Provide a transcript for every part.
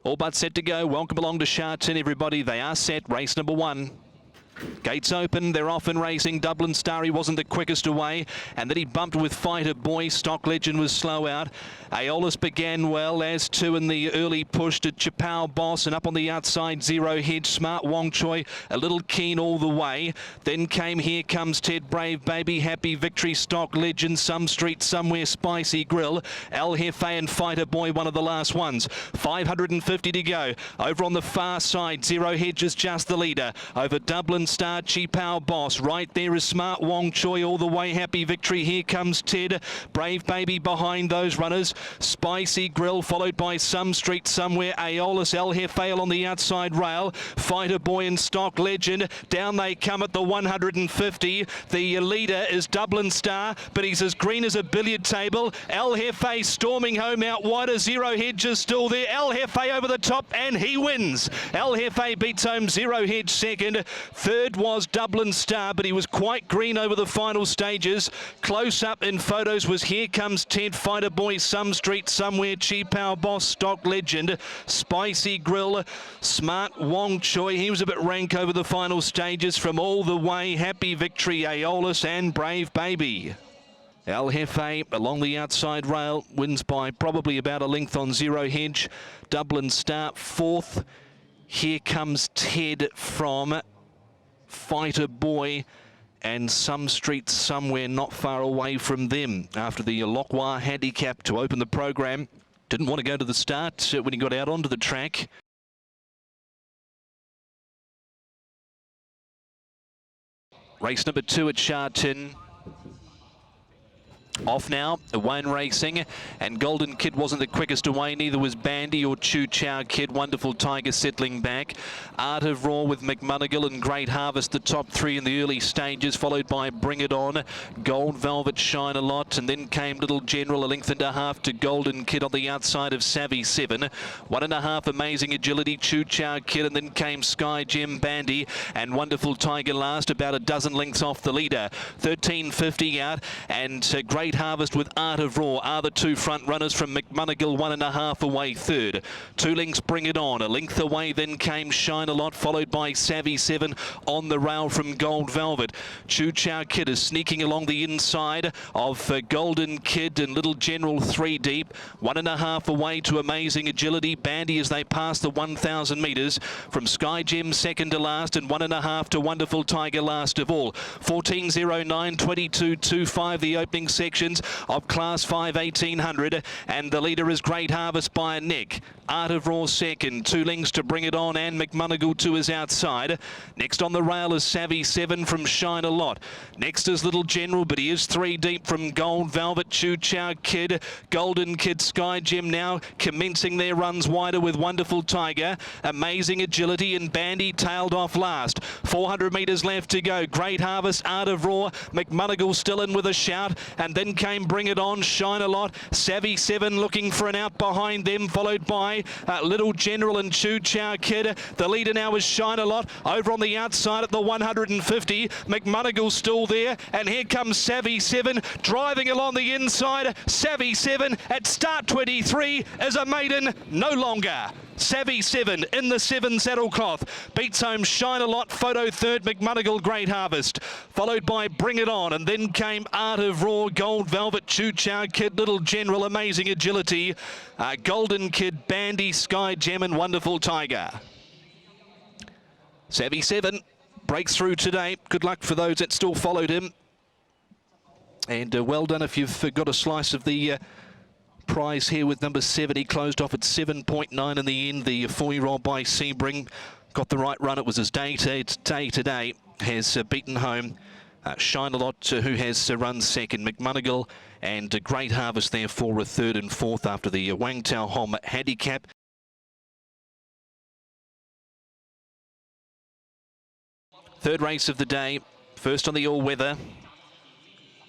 All but set to go. Welcome along to Sharton, everybody. They are set. Race number 1. Gates open, they're off and racing. Dublin Star, he wasn't the quickest away, and then he bumped with Fighter Boy. Stock Legend was slow out. Aeolus began well, as two in the early push to Chapao Boss, and up on the outside, Zero Hedge, Smart Wong Choi, a little keen all the way. Then came Here Comes Ted, Brave Baby, Happy Victory, Stock Legend, Some Street Somewhere, Spicy Grill, El Jefe and Fighter Boy, one of the last ones. 550 to go. Over on the far side, Zero Hedge is just the leader. Over Dublin Star, Chapao Boss. Right there is Smart Wong Choi all the way. Happy Victory. Here comes Ted. Brave Baby behind those runners. Spicy Grill followed by Some Street Somewhere. Aeolus, El Jefe on the outside rail. Fighter Boy and Stock Legend. Down they come at the 150. The leader is Dublin Star, but he's as green as a billiard table. El Jefe storming home out wider. Zero Hedge is still there. El Jefe over the top, and he wins. El Jefe beats home Zero Hedge second. Third was Dublin Star, but he was quite green over the final stages. Close up in photos was Here Comes Ted, Fighter Boy, Some Street Somewhere, Chapao Boss, Stock Legend, Spicy Grill, Smart Wong Choi. He was a bit rank over the final stages. From all the way, Happy Victory, Aeolus and Brave Baby. El Jefe along the outside rail wins by probably about a length on Zero Hedge. Dublin Star fourth. Here Comes Ted from Fighter Boy, and Some Street Somewhere not far away from them after the Lockwa handicap to open the program. Didn't want to go to the start when he got out onto the track. Race number 2 at Sharton. Off now, Wayne racing, and Golden Kid wasn't the quickest away, neither was Bandy or Chu Chow Kid. Wonderful Tiger settling back. Art of Raw with McMonigal and Great Harvest, the top 3 in the early stages, followed by Bring It On, Gold Velvet, Shine a Lot, and then came Little General, a length and a half to Golden Kid on the outside of Savvy 7. 1.5 Amazing Agility, Chu Chow Kid, and then came Sky Gem, Bandy, and Wonderful Tiger last, about a dozen lengths off the leader. 13.50 out, and Great Harvest with Art of Raw are the 2 front runners from McMonigal, 1.5 away third. 2 lengths Bring It On, a length away then came Shine a Lot, followed by Savvy 7 on the rail from Gold Velvet. Chu Chow Kid is sneaking along the inside of Golden Kid and Little General 3 deep. 1.5 away to Amazing Agility. Bandy as they pass the 1,000 metres from Sky Gem second to last, and 1.5 to Wonderful Tiger last of all. 14.09, 22.25 the opening section of Class 5 1800, and the leader is Great Harvest by a neck. Art of Raw second, 2 lengths to Bring It On, and McMonigal to his outside. Next on the rail is Savvy 7 from Shine a Lot. Next is Little General, but he is 3 deep from Gold Velvet, Chu Chow Kid, Golden Kid, Sky Gem now commencing their runs wider with Wonderful Tiger. Amazing Agility and Bandy tailed off last. 400 metres left to go. Great Harvest, Art of Raw, McMonigal still in with a shout, and then came Bring It On, Shine a Lot, Savvy 7 looking for an out behind them, followed by Little General and Chu Chow Kid. The leader now is Shine a Lot over on the outside at the 150. McMonigal still there, and here comes Savvy 7 driving along the inside. Savvy 7 at start 23 is a maiden no longer. Savvy 7 in the 7 saddlecloth beats home Shine a Lot, photo third, McMonigal, Great Harvest, followed by Bring It On, and then came Art of Raw, Gold Velvet, Chu Chow Kid, Little General, Amazing Agility, Golden Kid, Bandy, Sky Gem and Wonderful Tiger. Savvy 7 breaks through today. Good luck for those that still followed him, and well done if you've got a slice of the prize here with number 7. He closed off at 7.9 in the end. The 4-year-old by Sebring got the right run. It was his day today. Has beaten home Shine a Lot, who has run second. McMonigal and Great Harvest there for a third and fourth after the Wang Tao Hom handicap. Third race of the day, first on the all-weather.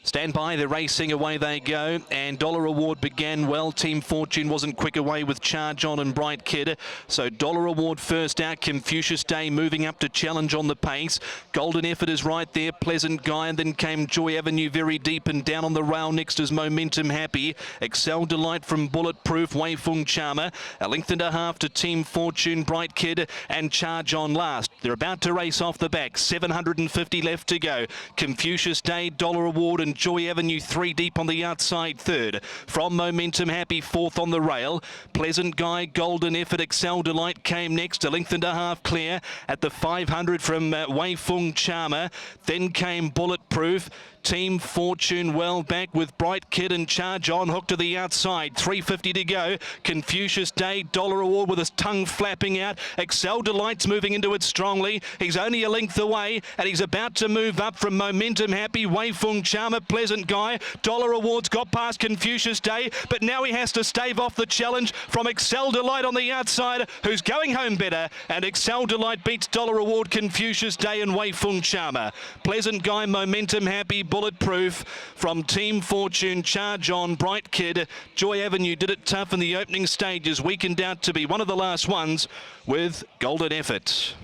Stand by, they're racing, away they go, and Dollar Award began well. Team Fortune wasn't quick away with Charge On and Bright Kid. So Dollar Award first out, Confucius Day moving up to challenge on the pace. Golden Effort is right there, Pleasant Guy, and then came Joy Avenue very deep and down on the rail. Next is Momentum Happy. Excel Delight from Bulletproof, WAYFOONG Charmer. A length and a half to Team Fortune, Bright Kid, and Charge On last. They're about to race off the back, 750 left to go. Confucius Day, Dollar Award, and Joy Avenue 3 deep on the outside third. From Momentum Happy, fourth on the rail. Pleasant Guy, Golden Effort, Excel Delight came next, a length and a half clear at the 500 from WAYFOONG Charmer. Then came Bulletproof. Team Fortune well back with Bright Kid and Charge On hooked to the outside. 350 to go. Confucius Day, Dollar Award with his tongue flapping out. Excel Delight's moving into it strongly. He's only a length away and he's about to move up from Momentum Happy, WAYFOONG Charmer, Pleasant Guy. Dollar Award's got past Confucius Day, but now he has to stave off the challenge from Excel Delight on the outside, who's going home better. And Excel Delight beats Dollar Award, Confucius Day and WAYFOONG Charmer. Pleasant Guy, Momentum Happy, Bulletproof from Team Fortune, Charge On, Bright Kid. Joy Avenue did it tough in the opening stages, weakened out to be one of the last ones with Golden Effort.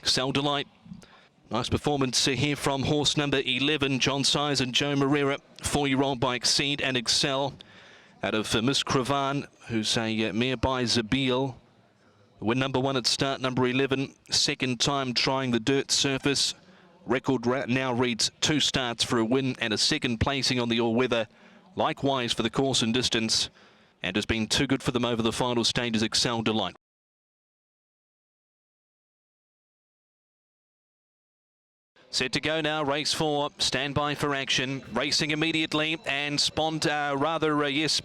Excel Delight. Nice performance here from horse number 11, John Size and Joe Moreira, 4-year-old by Exceed and Excel. Out of Miss Cravan, who's a mare by Zabil. Win number 1 at start number 11, second time trying the dirt surface. Record now reads 2 starts for a win and a second placing on the all-weather. Likewise for the course and distance, and has been too good for them over the final stages, Excel Delight. Set to go now, race 4, stand by for action, racing immediately, and Spontaneous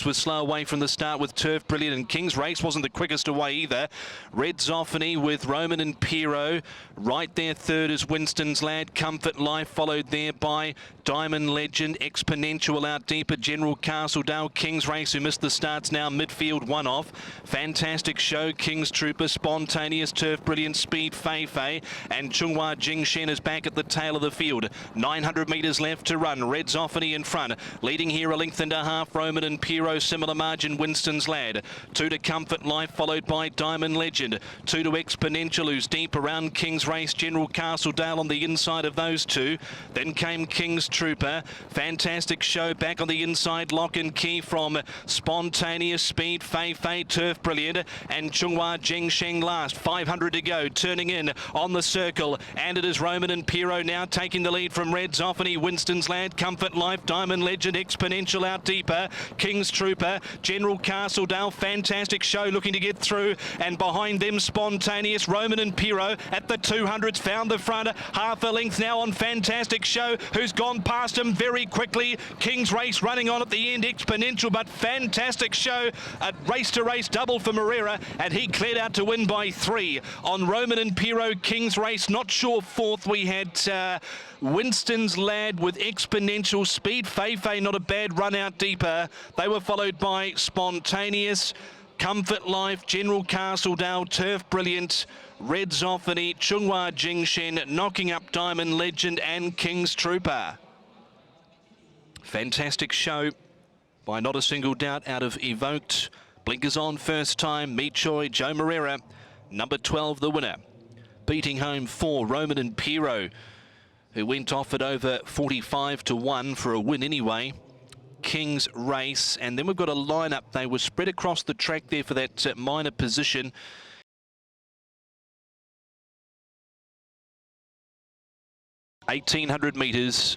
was slow away from the start with Turf Brilliant, and King's Race wasn't the quickest away either. Red Zophany with Roman and Impero, right there third is Winston's Lad, Comfort Life followed there by Diamond Legend, Exponential out deeper, General Castledale, King's Race who missed the starts now midfield one off. Fantastic Show, King's Trooper, Spontaneous, Turf Brilliant, Speed Fei Fei, and Chunghua Jingshen is back at the tail of the field. 900 metres left to run. Red Zophany in front. Leading here a length and a half. Roman and Impero, similar margin. Winston's Lad. 2 to Comfort Life, followed by Diamond Legend. 2 to Exponential, who's deep around King's Race. General Castledale on the inside of those two. Then came King's Trooper. Fantastic Show back on the inside. Lock and Key from Spontaneous, Speed Fei Fei, Turf Brilliant, and Chunghua Jingshen last. 500 to go. Turning in on the circle, and it is Roman and Impero now taking the lead from Red Zophany, Winston's Lad, Comfort Life, Diamond Legend, Exponential out deeper, King's Trooper, General Castledale, Fantastic Show looking to get through, and behind them Spontaneous, Roman and Impero at the 200s, found the front, half a length now on Fantastic Show, who's gone past him very quickly. King's Race running on at the end, Exponential, but Fantastic Show, a race-to-race double for Moreira, and he cleared out to win by 3. On Roman and Impero, King's Race, not sure fourth. We had Winston's Lad with Exponential, Speed Fei Fei, not a bad run out deeper. They were followed by Spontaneous, Comfort Life, General Castledale, Turf Brilliant, Red Zophany, Chunghua Jingshen, knocking up Diamond Legend and King's Trooper. Fantastic Show by not a single doubt out of Evoked. Blinkers on first time, Meet Choi, Joe Moreira, number 12 the winner. Beating home 4, Roman and Impero, who went off at over 45 to 1 for a win anyway. King's Race, and then we've got a lineup. They were spread across the track there for that minor position. 1800 metres.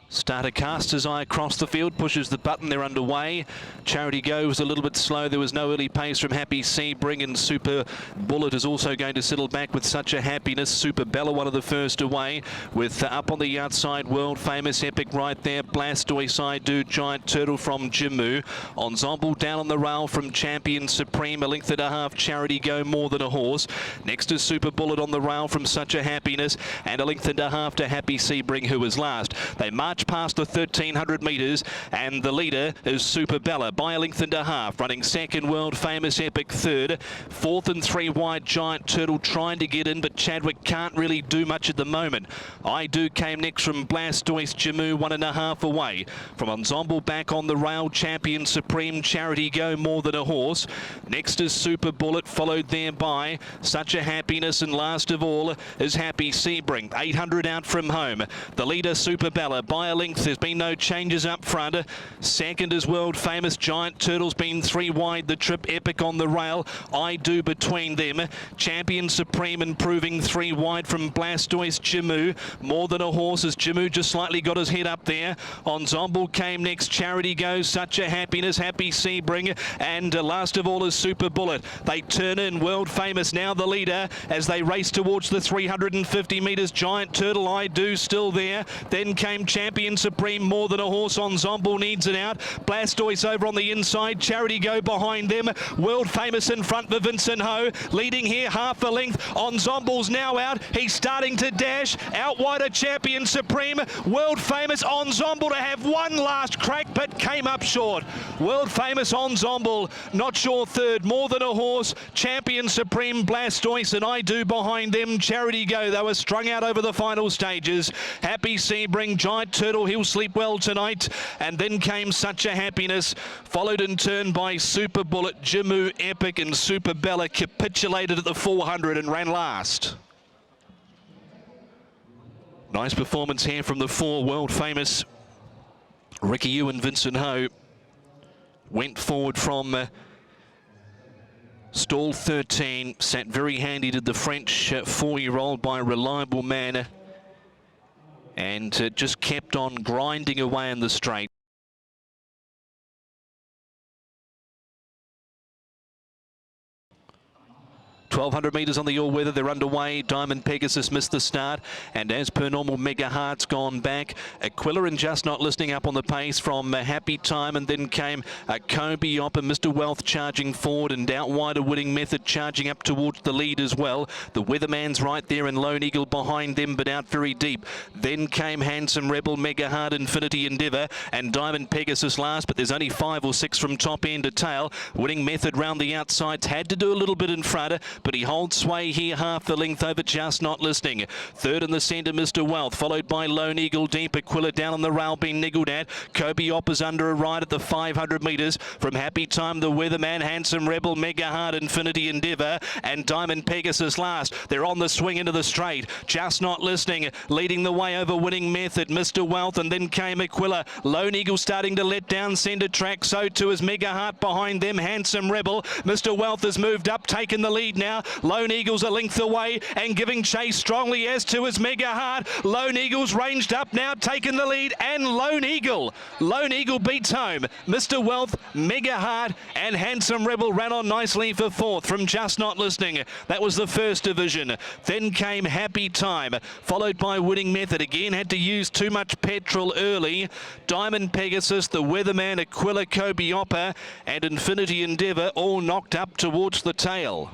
Starter casts his eye across the field, pushes the button, they're underway. Charity Go was a little bit slow, there was no early pace from Happy Sebring, and Super Bullet is also going to settle back with Such a Happiness. Super Bella, one of the first away, with up on the outside, World Famous Epic right there, Blastoise, I Do, Giant Turtle from Jimmu. Ensemble down on the rail from Champion Supreme, a length and a half, Charity Go, More Than a Horse. Next is Super Bullet on the rail from Such a Happiness, and a length and a half to Happy Sebring, who was last. They march just past the 1,300 metres, and the leader is Super Bella by a length and a half. Running second, World Famous Epic third. Fourth and 3 wide, Giant Turtle trying to get in, but Chadwick can't really do much at the moment. I Do came next from Blastoise Jamu, 1.5 away. From Ensemble back on the rail, Champion Supreme, Charity Go, More Than a Horse. Next is Super Bullet, followed there by Such a Happiness, and last of all is Happy Sebring. 800 out from home. The leader, Super Bella, by a length. There's been no changes up front. Second is World Famous. Giant Turtle's been 3 wide. The trip, Epic on the rail. I Do between them. Champion Supreme improving 3 wide from Blastoise Jamu. More Than a Horse as Jamu just slightly got his head up there. Ensemble came next. Charity Goes, Such a Happiness, Happy Sebring, and last of all is Super Bullet. They turn in. World Famous now the leader as they race towards the 350 metres. Giant Turtle, I Do still there. Then came Champion Supreme, More Than a Horse. Ensemble needs it out. Blastoise over on the inside. Charity Go behind them. World Famous in front for Vincent Ho. Leading here half a length. Ensemble's now out. He's starting to dash. Out wider Champion Supreme. World Famous Ensemble to have one last crack, but came up short. World Famous Ensemble, not sure third. More Than a Horse, Champion Supreme, Blastoise, and I Do behind them. Charity Go, they were strung out over the final stages. Happy Sebring, Giant Turtle, he'll sleep well tonight. And then came Such a Happiness, followed in turn by Super Bullet, Jamu, Epic, and Super Bella capitulated at the 400 and ran last. Nice performance here from the 4. World Famous, Ricky Yu and Vincent Ho went forward from stall 13, sat very handy to the French 4-year-old by a reliable man, and just kept on grinding away in the straight. 1,200 metres on the all-weather, they're underway. Diamond Pegasus missed the start, and as per normal, Mega Heart's gone back. Aquila and Just Not Listening up on the pace from Happy Time, and then came Kobe Op and Mr. Wealth charging forward, and out wider Winning Method charging up towards the lead as well. The Weatherman's right there and Lone Eagle behind them, but out very deep. Then came Handsome Rebel, Mega Heart, Infinity Endeavour, and Diamond Pegasus last, but there's only 5 or 6 from top end to tail. Winning Method round the outsides, had to do a little bit in front, but he holds sway here half the length over Just Not Listening. Third in the centre, Mr. Wealth, followed by Lone Eagle deep. Aquila down on the rail, being niggled at. Kobe Op is under a ride at the 500 metres. From Happy Time, the Weatherman, Handsome Rebel, Mega Heart, Infinity Endeavour, and Diamond Pegasus last. They're on the swing into the straight. Just Not Listening, leading the way over Winning Method, Mr. Wealth, and then came Aquila. Lone Eagle starting to let down centre track. So too is Mega Heart behind them. Handsome Rebel. Mr. Wealth has moved up, taken the lead now. Lone Eagle's a length away and giving chase strongly, as to his Mega Heart. Lone Eagle's ranged up now, taking the lead, and Lone Eagle beats home. Mr. Wealth, Mega Heart, and Handsome Rebel ran on nicely for 4th from Just Not Listening. That was the first division. Then came Happy Time, followed by Winning Method. Again, had to use too much petrol early. Diamond Pegasus, the Weatherman, Aquila, Kobe Oppa, and Infinity Endeavour all knocked up towards the tail.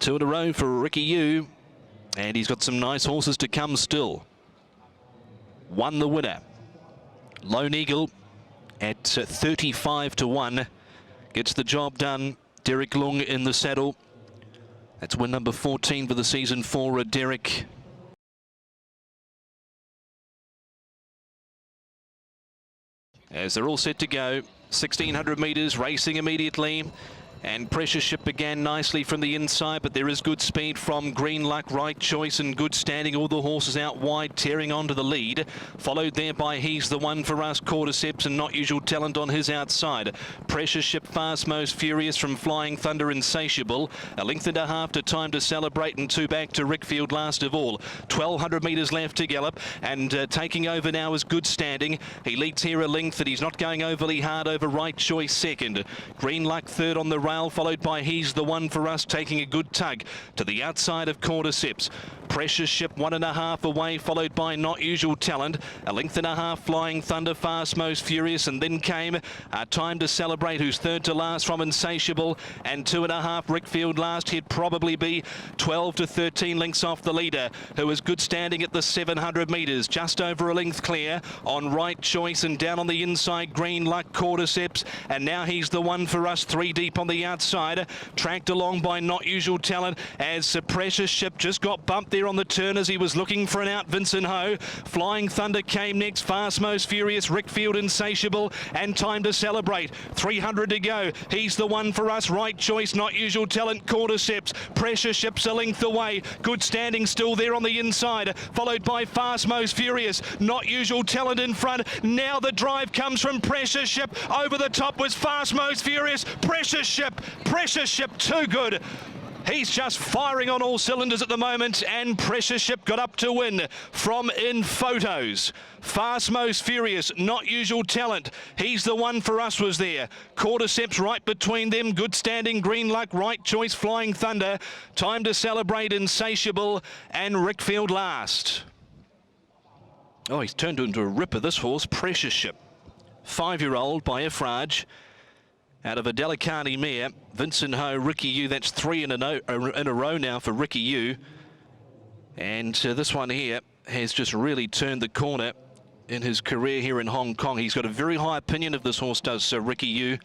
2 in a row for Ricky Yu, and he's got some nice horses to come still. Won the winner. Lone Eagle at 35 to 1 gets the job done. Derek Lung in the saddle. That's win number 14 for the season for Derek. As they're all set to go, 1,600 metres, racing immediately. And Pressure Ship began nicely from the inside, but there is good speed from Green Luck, Right Choice, and good standing. All the horses out wide, tearing onto the lead. Followed there by He's the One for Us, Cordyceps, and Not Usual Talent on his outside. Pressure Ship, Fast Most Furious from Flying Thunder, Insatiable. A length and a half to Time to Celebrate, and 2 back to Rickfield last of all. 1,200 metres left to gallop, and taking over now is Good Standing. He leads here a length, and he's not going overly hard over Right Choice second. Green Luck third on the rail, followed by He's the One for Us, taking a good tug to the outside of Cordyceps. Precious Ship 1.5 away, followed by Not Usual Talent. A length and a half Flying Thunder, Fast Most Furious, and then came Time to Celebrate, who's third to last from Insatiable, and 2.5 Rickfield last. He'd probably be 12 to 13 lengths off the leader, who is good standing at the 700 metres, just over a length clear on Right Choice, and down on the inside Green Luck, Cordyceps, and now he's the one for us, 3 deep on the outside, tracked along by Not Usual Talent as Precious Ship just got bumped there on the turn as he was looking for an out. Vincent Ho, Flying Thunder came next, Fast Most Furious, Rickfield, Insatiable, and Time to Celebrate. 300 to go. He's the one for us. Right Choice, Not Usual Talent, Cordyceps. Precious Ship's a length away. Good standing still there on the inside, followed by Fast Most Furious. Not Usual Talent in front. Now the drive comes from Precious Ship. Over the top was Fast Most Furious. Precious Ship, too good. He's just firing on all cylinders at the moment, and Precious Ship got up to win from In Photos. Fast Most Furious, Not Usual Talent, he's the one for us was there. Cordyceps right between them, good standing, Green Luck, Right Choice, Flying Thunder, Time to Celebrate, Insatiable, and Rickfield last. Oh, he's turned into a ripper, this horse, Precious Ship. 5-year-old by Efrage. Out of a Delicati mare, Vincent Ho, Ricky Yu, that's 3 in a row now for Ricky Yu. And this one here has just really turned the corner in his career here in Hong Kong. He's got a very high opinion of this horse, does Ricky Yu.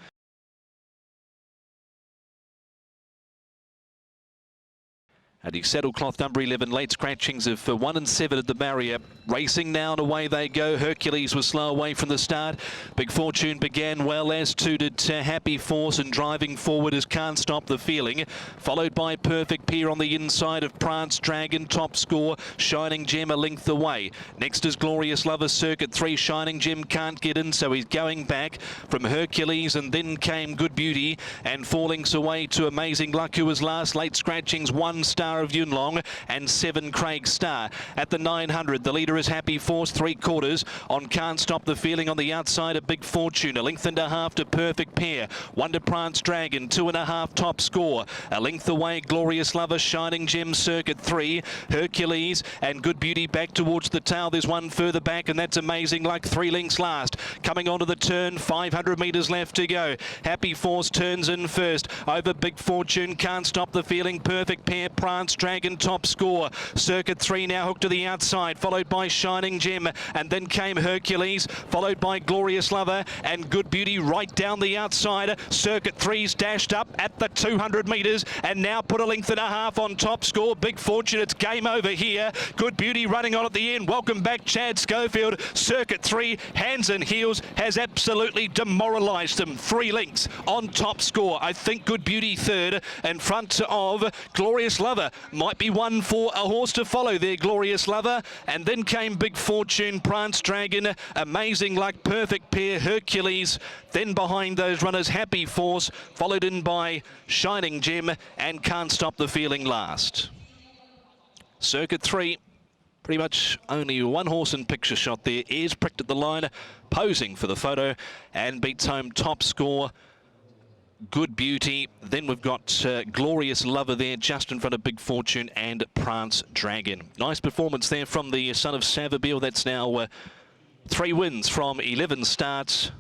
At the saddlecloth number 11, late scratchings of 1 and 7 at the barrier. Racing now and away they go. Hercules was slow away from the start. Big Fortune began well, as too did Happy Force, and driving forward is Can't Stop the Feeling. Followed by Perfect Peer on the inside of Prance Dragon, Top Score. Shining Gem a length away. Next is Glorious Lover, Circuit 3. Shining Gem can't get in, so he's going back from Hercules, and then came Good Beauty, and 4 lengths away to Amazing Luck, who was last. Late scratchings, 1 Star of Yunlong and 7 Craig Star. At the 900, the leader is Happy Force, 3/4 on Can't Stop the Feeling. On the outside, a Big Fortune, a length and a half to Perfect Pair. 1 to Prance Dragon, 2.5 Top Score. A length away, Glorious Lover, Shining Gem, Circuit 3, Hercules, and Good Beauty back towards the tail. There's one further back, and that's Amazing Luck, 3 lengths last. Coming onto the turn, 500 metres left to go. Happy Force turns in first. Over Big Fortune, Can't Stop the Feeling, Perfect Pair, Prance Dragon, Top Score. Circuit 3 now hooked to the outside, followed by Shining Gem, and then came Hercules, followed by Glorious Lover and Good Beauty right down the outside. Circuit 3's dashed up at the 200 metres, and now put a length and a half on Top Score. Big Fortune, it's game over here. Good Beauty running on at the end. Welcome back, Chad Schofield. Circuit 3, hands and heels, has absolutely demoralised them. 3 lengths on Top Score. I think Good Beauty third in front of Glorious Lover. Might be one for a horse to follow there, Glorious Lover. And then came Big Fortune, Prance Dragon, Amazing Luck, Perfect Pair, Hercules. Then behind those runners, Happy Force, followed in by Shining Gem and Can't Stop the Feeling last. Circuit 3, pretty much only one horse in picture shot there. Ears pricked at the line, posing for the photo, and beats home Top Score, Good Beauty. Then we've got Glorious Lover there just in front of Big Fortune and Prance Dragon. Nice performance there from the son of Savabeel. That's now 3 wins from 11 starts.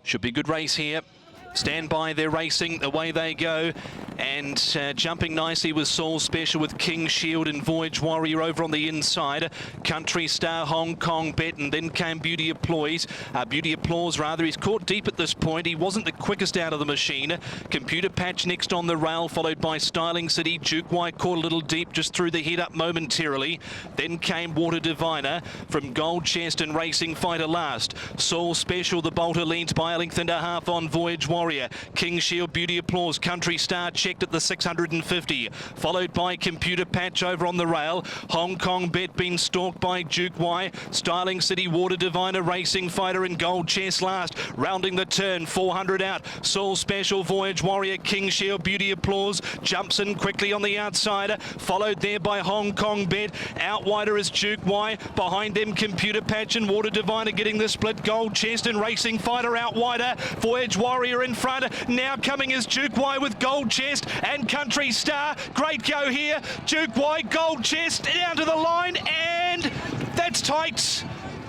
Should be a good race here. Stand by, they're racing, away they go, and jumping nicely with Soul Special, with King Shield and Voyage Warrior over on the inside. Country Star, Hong Kong Bet, and then came Beauty Applause. He's caught deep at this point. He wasn't the quickest out of the machine. Computer Patch next on the rail, followed by Styling City. Duke White caught a little deep, just threw the head up momentarily. Then came Water Diviner from Gold Chest and Racing Fighter last. Soul Special, the bolter, leads by a length and a half on Voyage Warrior. King Shield, Beauty Applause, Country Star, checked at the 650. Followed by Computer Patch over on the rail. Hong Kong Bet being stalked by Duke Y. Styling City, Water Diviner, Racing Fighter and Gold Chest last. Rounding the turn, 400 out. Soul Special, Voyage Warrior, King Shield, Beauty Applause. Jumps in quickly on the outside. Followed there by Hong Kong Bet. Out wider is Duke Y. Behind them, Computer Patch and Water Diviner getting the split. Gold Chest and Racing Fighter out wider. Voyage Warrior in front. Now coming is Duke Y with Gold Chest and Country Star. Great go here. Duke Y, Gold Chest down to the line, and that's tight.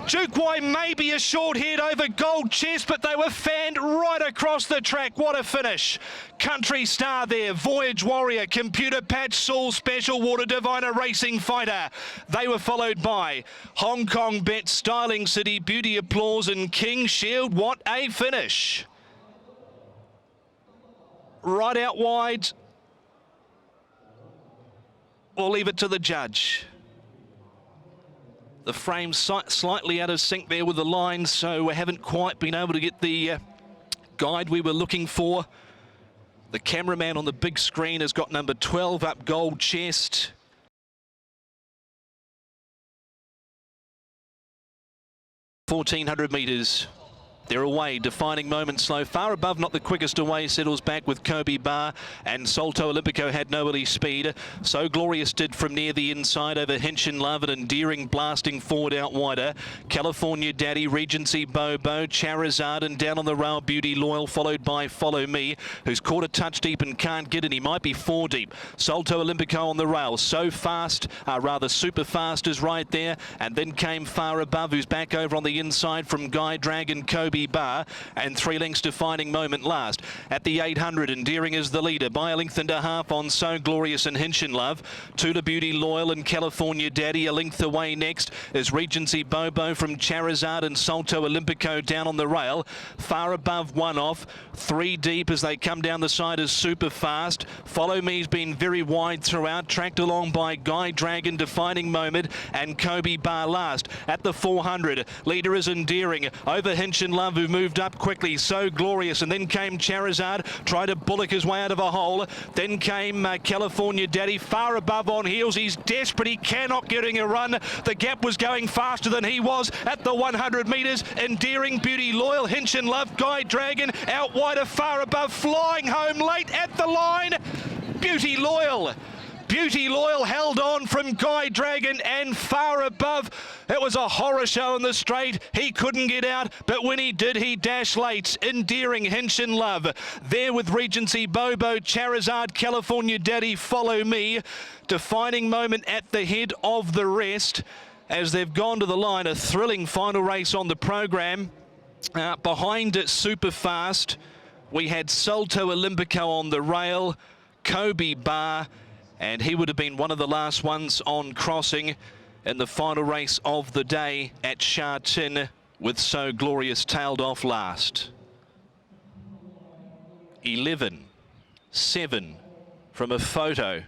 Duke Y may be a short head over Gold Chest, but they were fanned right across the track. What a finish. Country Star there, Voyage Warrior, Computer Patch, Soul Special, Water Diviner, Racing Fighter. They were followed by Hong Kong Bet, Styling City, Beauty Applause and King Shield. What a finish. Right out wide. We'll leave it to the judge. The frame slightly out of sync there with the line, so we haven't quite been able to get the guide we were looking for. The cameraman on the big screen has got number 12 up, Gold Chest. 1,400 metres. They're away, defining moment slow. Far above, not the quickest away, settles back with Kobe Bar, and Salto Olympico had no early speed. So Glorious did from near the inside over Hinch and Love, and Endearing blasting forward out wider. California Daddy, Regency Bobo, Charizard, and down on the rail, Beauty Loyal, followed by Follow Me, who's caught a touch deep and can't get it. He might be 4 deep. Salto Olympico on the rail, so fast, rather super fast is right there, and then came Far Above, who's back over on the inside from Guy Dragon, Kobe Bar, and 3 lengths defining moment last. At the 800, Endearing is the leader by a length and a half on So Glorious and Hinch and Love. 2 to Beauty Loyal and California Daddy. A length away next is Regency Bobo from Charizard and Salto Olympico down on the rail. Far Above 1 off. 3 deep as they come down the side is Super Fast. Follow Me's been very wide throughout, tracked along by Guy Dragon, defining moment, and Kobe Bar last. At the 400, leader is Endearing over Hinch and Love, who moved up quickly. So Glorious, and then came Charizard, tried to bullock his way out of a hole. Then came California Daddy, Far Above on heels. He's desperate, he cannot getting a run. The gap was going faster than he was at the 100 metres. Endearing, Beauty Loyal, Hinch and Love, Guy Dragon out wider, Far Above flying home late at the line. Beauty Loyal. Beauty Loyal held on from Guy Dragon and Far Above. It was a horror show in the straight. He couldn't get out, but when he did, he dashed late. Endearing, Hinch and Love. There with Regency Bobo, Charizard, California Daddy, Follow Me. Defining moment at the head of the rest as they've gone to the line. A thrilling final race on the program. Behind it, Super Fast. We had Salto Olympico on the rail, Kobe Bar, and he would have been one of the last ones on crossing in the final race of the day at Sha Tin, with So Glorious tailed off last. 11-7 from a photo